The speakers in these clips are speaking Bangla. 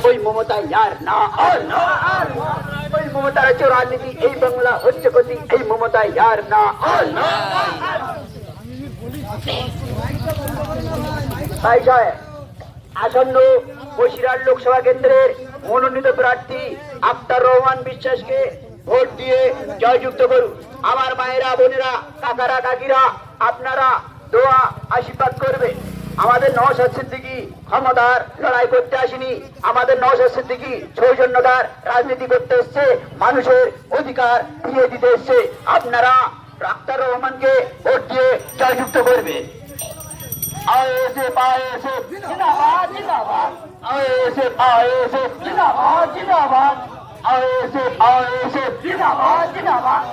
ওই মমতা ইয়ার না আর না ওই মমতার রাজনীতি এই বাংলা হচ্ছে গতি এই মমতা ইয়ার না আর না ভাই সাহেব আসন্ন বসিরহাট লোকসভা কেন্দ্রের মনোনীত প্রার্থী আখতার রহমান বিশ্বাসকে ভোট দিয়ে জয়যুক্ত করুন। আমার মায়েরা বোনেরা কাকারা কাকিরা আপনারা দোয়া আশীর্বাদ করবে। আমাদের নওশাদ সিদ্দিকী ক্ষমতার লড়াই করতে আসেনি, আমাদের নওশাদ সিদ্দিকী সৌজন্যতার রাজনীতি করতে এসছে, মানুষের অধিকার ফিরিয়ে দিতে এসছে। আপনারা আখতার রহমানকে ভোট দিয়ে জয়যুক্ত করবেন। आईएसएफ आईएसएफ जिंदाबाद जिंदाबाद आईएसएफ आईएसएफ जिंदाबाद जिंदाबाद आईएसएफ आईएसएफ जिंदाबाद जिंदाबाद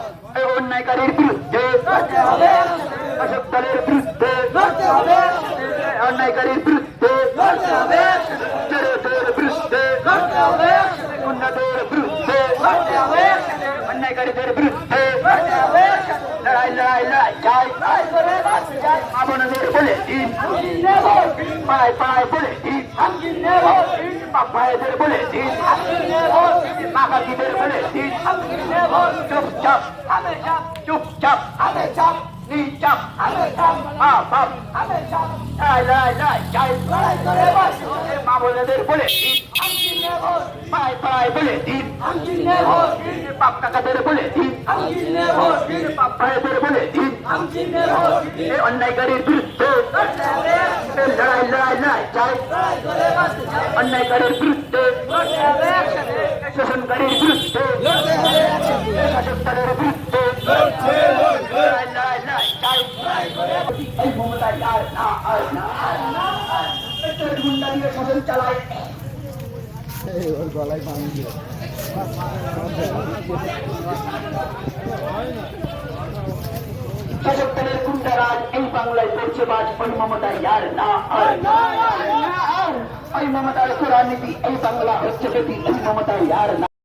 অন্যায়কারীর বিরুদ্ধে লড়তে হবে, শাসক দলের বিরুদ্ধে লড়তে হবে, অন্যায়কারীর বিরুদ্ধে লড়তে হবে, চোরেদের বিরুদ্ধে লড়তে হবে, গুন্ডাদের বিরুদ্ধে লড়তে হবে, অন্যায়কারীদের বিরুদ্ধে লড়তে হবে। লড়াই লড়াই লড়াই চাই আপনাদের বলে দিন, পায় পায় বলে দিন, ভাইদের বলে দিন, কাকাকিদের বলে দিন, চুপচাপ চুপচাপ নিচাপ মা বোনেদের বলে দিন, পায় পায় বলে দিন, বাপ কাকাদের বলে দিন, বাপ ভাইদের বলে দিন, অন্যায়কারীর বিরুদ্ধে লড়াই লড়াই লড়াই চাই, অন্যায়কারীর বিরুদ্ধে, শোষণকারীর বিরুদ্ধে, শাসক দলের বিরুদ্ধে লড়াই লড়াই লড়াই চাই। এই মমতা আর না আর না গুন্ডা দিয়ে শাসন চালায়। ওর গলায় পানি দিয়ে শাসক দলের গুন্ডারাজ এই বাংলায় করছে বাজ। ওই মমতা ইয়ার না আর না ওই মমতার রাজনীতি এই বাংলা হচ্ছে গতি। ওই মমতা ইয়ার না।